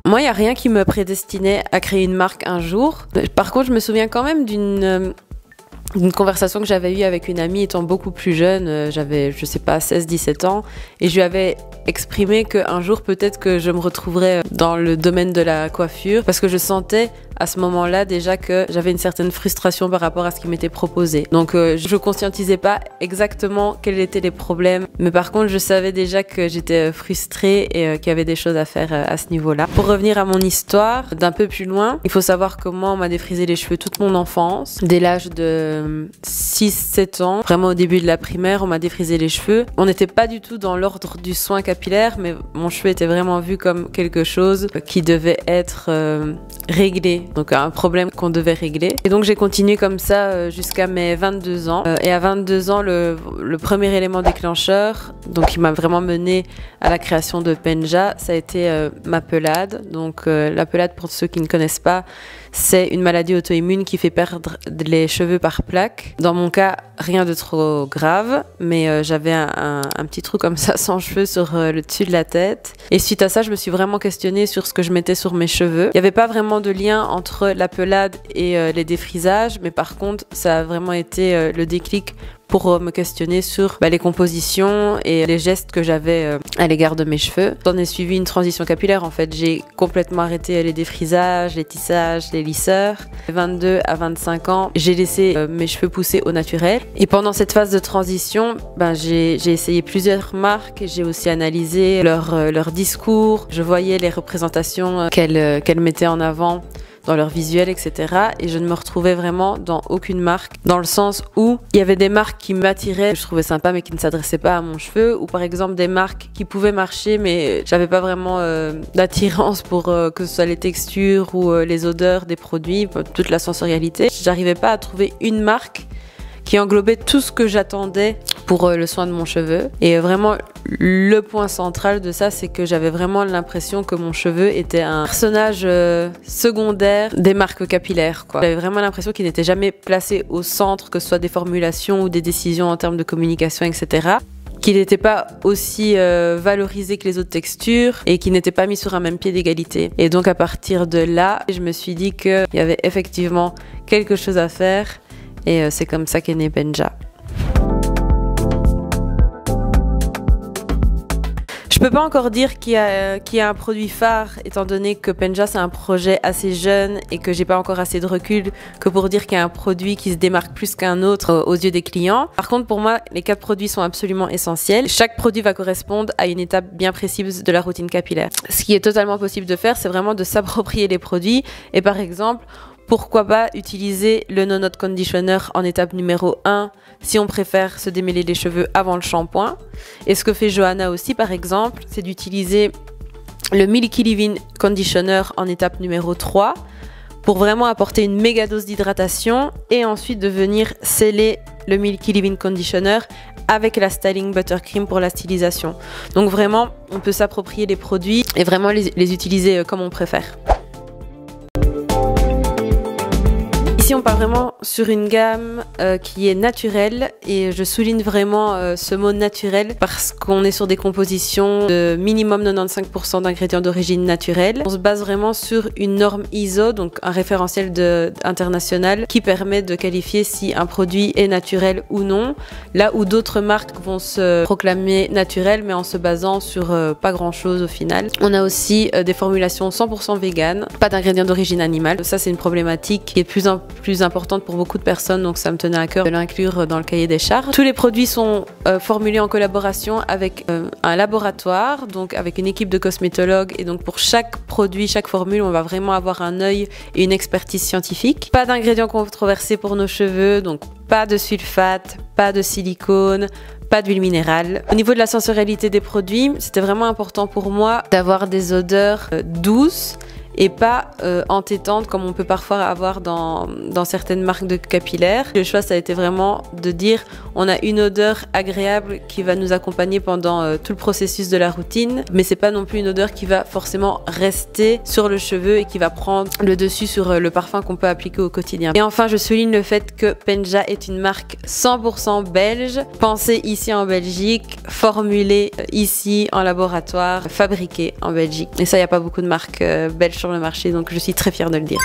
Moi, il n'y a rien qui me prédestinait à créer une marque un jour. Par contre, je me souviens quand même d'une conversation que j'avais eue avec une amie étant beaucoup plus jeune, j'avais, je sais pas, 16-17 ans, et je lui avais exprimé qu'un jour peut-être que je me retrouverais dans le domaine de la coiffure, parce que je sentais à ce moment-là déjà que j'avais une certaine frustration par rapport à ce qui m'était proposé. Donc je conscientisais pas exactement quels étaient les problèmes, mais par contre je savais déjà que j'étais frustrée et qu'il y avait des choses à faire à ce niveau-là. Pour revenir à mon histoire, d'un peu plus loin, il faut savoir que moi on m'a défrisé les cheveux toute mon enfance, dès l'âge de 6-7 ans, vraiment au début de la primaire, on m'a défrisé les cheveux. On n'était pas du tout dans l'ordre du soin capillaire, mais mon cheveu était vraiment vu comme quelque chose qui devait être réglé. Donc un problème qu'on devait régler. Et donc j'ai continué comme ça jusqu'à mes 22 ans. Et à 22 ans, le premier élément déclencheur, donc qui m'a vraiment mené à la création de Penja, ça a été ma pelade. Donc la pelade, pour ceux qui ne connaissent pas, c'est une maladie auto-immune qui fait perdre les cheveux par plaque. Dans mon cas, rien de trop grave, mais j'avais un petit trou comme ça sans cheveux sur le dessus de la tête. Et suite à ça, je me suis vraiment questionnée sur ce que je mettais sur mes cheveux. Il n'y avait pas vraiment de lien entre la pelade et les défrisages, mais par contre, ça a vraiment été le déclic pour me questionner sur les compositions et les gestes que j'avais à l'égard de mes cheveux. J'en ai suivi une transition capillaire en fait. J'ai complètement arrêté les défrisages, les tissages, les lisseurs. De 22 à 25 ans, j'ai laissé mes cheveux pousser au naturel. Et pendant cette phase de transition, j'ai essayé plusieurs marques. J'ai aussi analysé leur discours. Je voyais les représentations qu'elles mettaient en avant dans leur visuel, etc. Et je ne me retrouvais vraiment dans aucune marque, dans le sens où il y avait des marques qui m'attiraient, que je trouvais sympa, mais qui ne s'adressaient pas à mon cheveu, ou par exemple des marques qui pouvaient marcher, mais j'avais pas vraiment d'attirance pour que ce soit les textures ou les odeurs des produits, toute la sensorialité. J'arrivais pas à trouver une marque qui englobait tout ce que j'attendais pour le soin de mon cheveu. Et vraiment, le point central de ça, c'est que j'avais vraiment l'impression que mon cheveu était un personnage secondaire des marques capillaires, quoi. J'avais vraiment l'impression qu'il n'était jamais placé au centre, que ce soit des formulations ou des décisions en termes de communication, etc. Qu'il n'était pas aussi valorisé que les autres textures et qu'il n'était pas mis sur un même pied d'égalité. Et donc à partir de là, je me suis dit qu'il y avait effectivement quelque chose à faire. Et c'est comme ça qu'est né Penja. Je peux pas encore dire qu'il y a un produit phare, étant donné que Penja c'est un projet assez jeune et que j'ai pas encore assez de recul que pour dire qu'il y a un produit qui se démarque plus qu'un autre aux yeux des clients. Par contre, pour moi, les 4 produits sont absolument essentiels. Chaque produit va correspondre à une étape bien précise de la routine capillaire. Ce qui est totalement possible de faire, c'est vraiment de s'approprier les produits et par exemple, pourquoi pas utiliser le no-knot conditioner en étape numéro 1 si on préfère se démêler les cheveux avant le shampoing. Et ce que fait Johanna aussi par exemple, c'est d'utiliser le Milky Leave-In Conditioner en étape numéro 3 pour vraiment apporter une méga dose d'hydratation et ensuite de venir sceller le Milky Leave-In Conditioner avec la Styling Buttercream pour la stylisation. Donc vraiment, on peut s'approprier les produits et vraiment les utiliser comme on préfère. Ici, on part vraiment sur une gamme qui est naturelle et je souligne vraiment ce mot naturel parce qu'on est sur des compositions de minimum 95% d'ingrédients d'origine naturelle. On se base vraiment sur une norme ISO, donc un référentiel international qui permet de qualifier si un produit est naturel ou non, là où d'autres marques vont se proclamer naturelles mais en se basant sur pas grand chose au final. On a aussi des formulations 100% vegan, pas d'ingrédients d'origine animale. Ça, c'est une problématique qui est de plus en plus importante pour beaucoup de personnes, donc ça me tenait à cœur de l'inclure dans le cahier des charges. Tous les produits sont formulés en collaboration avec un laboratoire, donc avec une équipe de cosmétologues, et donc pour chaque produit, chaque formule, on va vraiment avoir un œil et une expertise scientifique. Pas d'ingrédients controversés pour nos cheveux, donc pas de sulfate, pas de silicone, pas d'huile minérale. Au niveau de la sensorialité des produits, c'était vraiment important pour moi d'avoir des odeurs douces et pas entêtante comme on peut parfois avoir dans certaines marques de capillaires. Le choix, ça a été vraiment de dire on a une odeur agréable qui va nous accompagner pendant tout le processus de la routine, mais c'est pas non plus une odeur qui va forcément rester sur le cheveu et qui va prendre le dessus sur le parfum qu'on peut appliquer au quotidien. Et enfin, je souligne le fait que Penja est une marque 100% belge, pensée ici en Belgique, formulée ici en laboratoire, fabriquée en Belgique. Et ça, il n'y a pas beaucoup de marques belges sur le marché, donc je suis très fière de le dire.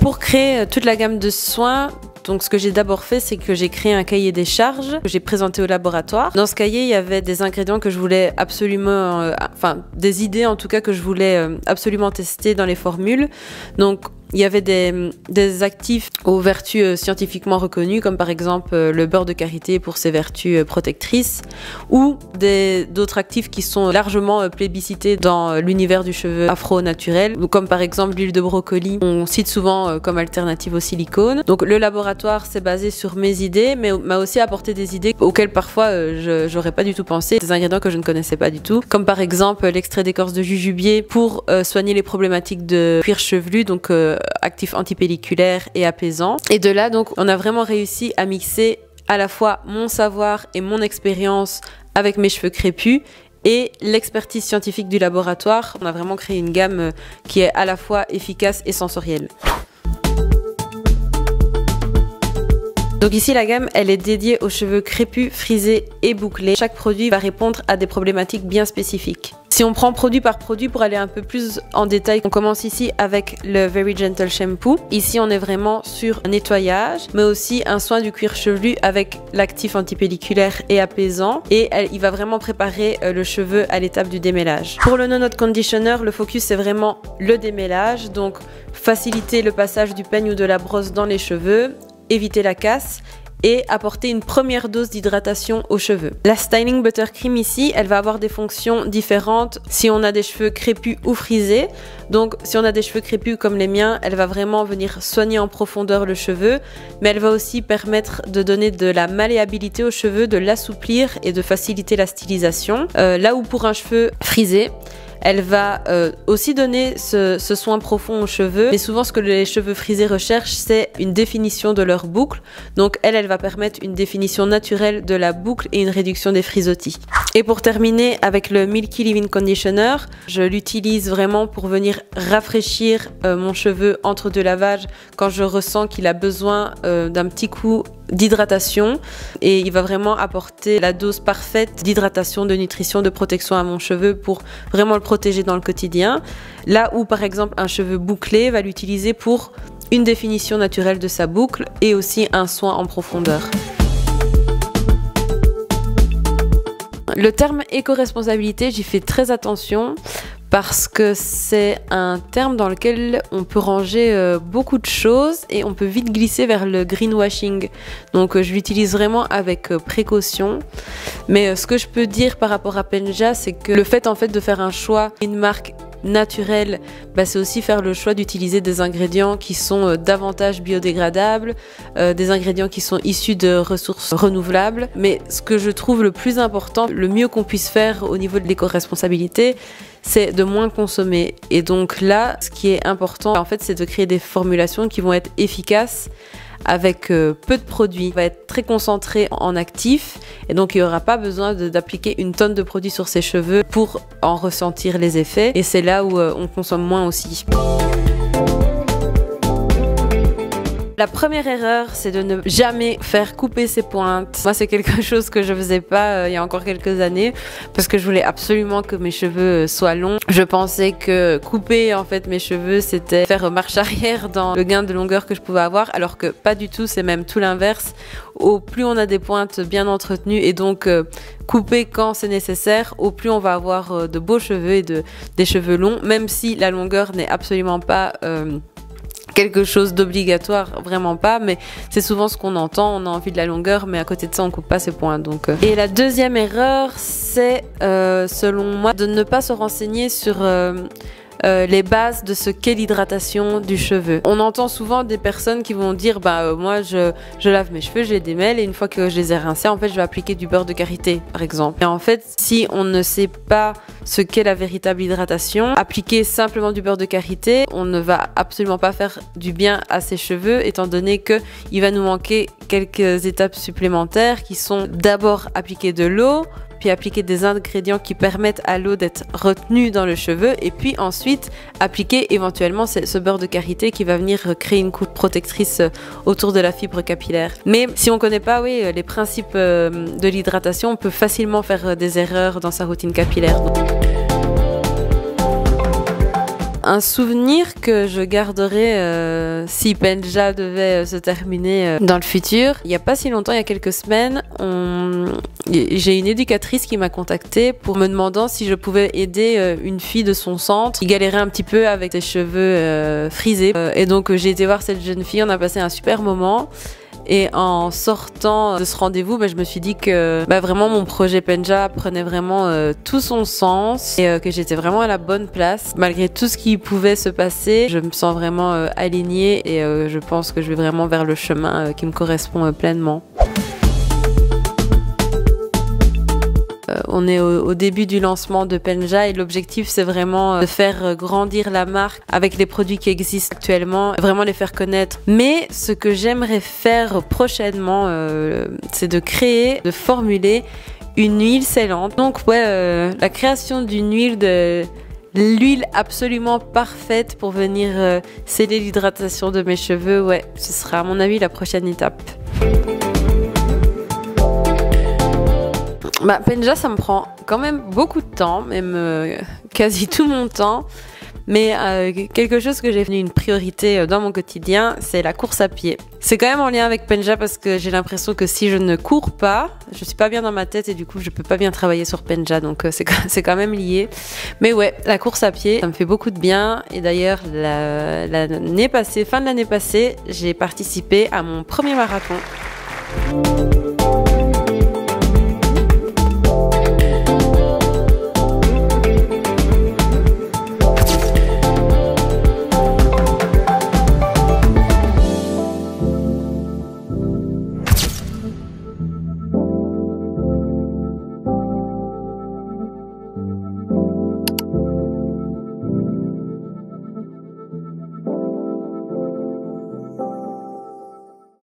Pour créer toute la gamme de soins, donc ce que j'ai d'abord fait, c'est que j'ai créé un cahier des charges que j'ai présenté au laboratoire. Dans ce cahier, il y avait des ingrédients que je voulais absolument, des idées en tout cas que je voulais absolument tester dans les formules. Donc il y avait des actifs aux vertus scientifiquement reconnues, comme par exemple le beurre de karité pour ses vertus protectrices, ou d'autres actifs qui sont largement plébiscités dans l'univers du cheveu afro-naturel, comme par exemple l'huile de brocoli, on cite souvent comme alternative au silicone. Donc le laboratoire s'est basé sur mes idées, mais m'a aussi apporté des idées auxquelles parfois j'aurais pas du tout pensé, des ingrédients que je ne connaissais pas du tout, comme par exemple l'extrait d'écorce de jujubier pour soigner les problématiques de cuir chevelu, donc actif antipelliculaire et apaisant. Et de là, donc, on a vraiment réussi à mixer à la fois mon savoir et mon expérience avec mes cheveux crépus et l'expertise scientifique du laboratoire. On a vraiment créé une gamme qui est à la fois efficace et sensorielle. Donc ici, la gamme, elle est dédiée aux cheveux crépus, frisés et bouclés. Chaque produit va répondre à des problématiques bien spécifiques. Si on prend produit par produit pour aller un peu plus en détail, on commence ici avec le Very Gentle Shampoo. Ici, on est vraiment sur un nettoyage, mais aussi un soin du cuir chevelu avec l'actif antipelliculaire et apaisant. Et il va vraiment préparer le cheveu à l'étape du démêlage. Pour le No Knot Conditioner, le focus, c'est vraiment le démêlage. Donc, faciliter le passage du peigne ou de la brosse dans les cheveux, éviter la casse et apporter une première dose d'hydratation aux cheveux. La Styling Buttercream ici, elle va avoir des fonctions différentes si on a des cheveux crépus ou frisés. Donc si on a des cheveux crépus comme les miens, elle va vraiment venir soigner en profondeur le cheveu, mais elle va aussi permettre de donner de la malléabilité aux cheveux, de l'assouplir et de faciliter la stylisation. Là où pour un cheveu frisé, elle va aussi donner ce soin profond aux cheveux, mais souvent ce que les cheveux frisés recherchent, c'est une définition de leur boucle. Donc elle va permettre une définition naturelle de la boucle et une réduction des frisottis. Et pour terminer avec le Milky Leave-In Conditioner, je l'utilise vraiment pour venir rafraîchir mon cheveu entre deux lavages quand je ressens qu'il a besoin d'un petit coup d'hydratation, et il va vraiment apporter la dose parfaite d'hydratation, de nutrition, de protection à mon cheveu pour vraiment le protéger dans le quotidien. Là où par exemple un cheveu bouclé va l'utiliser pour une définition naturelle de sa boucle et aussi un soin en profondeur. Le terme éco-responsabilité, j'y fais très attention parce que c'est un terme dans lequel on peut ranger beaucoup de choses et on peut vite glisser vers le greenwashing. Donc je l'utilise vraiment avec précaution. Mais ce que je peux dire par rapport à Penja, c'est que le fait en fait de faire un choix, une marque naturel, c'est aussi faire le choix d'utiliser des ingrédients qui sont davantage biodégradables, des ingrédients qui sont issus de ressources renouvelables. Mais ce que je trouve le plus important, le mieux qu'on puisse faire au niveau de l'éco-responsabilité, c'est de moins consommer. Et donc là, ce qui est important, en fait, c'est de créer des formulations qui vont être efficaces avec peu de produits. On va être très concentré en actifs et donc il n'y aura pas besoin d'appliquer une tonne de produits sur ses cheveux pour en ressentir les effets, et c'est là où on consomme moins aussi. La première erreur, c'est de ne jamais faire couper ses pointes. Moi, c'est quelque chose que je faisais pas il y a encore quelques années parce que je voulais absolument que mes cheveux soient longs. Je pensais que couper en fait mes cheveux, c'était faire marche arrière dans le gain de longueur que je pouvais avoir, alors que pas du tout, c'est même tout l'inverse. Au plus on a des pointes bien entretenues et donc couper quand c'est nécessaire, au plus on va avoir de beaux cheveux et des cheveux longs, même si la longueur n'est absolument pas quelque chose d'obligatoire, vraiment pas, mais c'est souvent ce qu'on entend, on a envie de la longueur, mais à côté de ça on coupe pas ses points. Donc Et la deuxième erreur, c'est selon moi de ne pas se renseigner sur les bases de ce qu'est l'hydratation du cheveu. On entend souvent des personnes qui vont dire moi je lave mes cheveux, je les démêle et une fois que je les ai rincés, en fait je vais appliquer du beurre de karité par exemple. Et en fait, si on ne sait pas ce qu'est la véritable hydratation, appliquer simplement du beurre de karité, on ne va absolument pas faire du bien à ses cheveux étant donné que il va nous manquer quelques étapes supplémentaires qui sont d'abord appliquer de l'eau, puis appliquer des ingrédients qui permettent à l'eau d'être retenue dans le cheveu et puis ensuite appliquer éventuellement ce beurre de karité qui va venir créer une couche protectrice autour de la fibre capillaire. Mais si on ne connaît pas les principes de l'hydratation, on peut facilement faire des erreurs dans sa routine capillaire. Un souvenir que je garderai si Penja devait se terminer dans le futur. Il n'y a pas si longtemps, il y a quelques semaines, j'ai une éducatrice qui m'a contactée pour me demandant si je pouvais aider une fille de son centre qui galérait un petit peu avec ses cheveux frisés. Et donc j'ai été voir cette jeune fille, on a passé un super moment. Et en sortant de ce rendez-vous, je me suis dit que vraiment mon projet Penja prenait vraiment tout son sens et que j'étais vraiment à la bonne place. Malgré tout ce qui pouvait se passer, je me sens vraiment alignée et je pense que je vais vraiment vers le chemin qui me correspond pleinement. On est au début du lancement de Penja et l'objectif c'est vraiment de faire grandir la marque avec les produits qui existent actuellement, vraiment les faire connaître. Mais ce que j'aimerais faire prochainement, c'est de créer, de formuler une huile scellante. Donc la création d'une huile l'huile absolument parfaite pour venir sceller l'hydratation de mes cheveux, ce sera à mon avis la prochaine étape. Penja, ça me prend quand même beaucoup de temps, même quasi tout mon temps. Mais quelque chose que j'ai devenu une priorité dans mon quotidien, c'est la course à pied. C'est quand même en lien avec Penja parce que j'ai l'impression que si je ne cours pas, je suis pas bien dans ma tête et du coup je peux pas bien travailler sur Penja, donc c'est quand même lié. Mais la course à pied, ça me fait beaucoup de bien. Et d'ailleurs, l'année passée, fin de l'année passée, j'ai participé à mon premier marathon.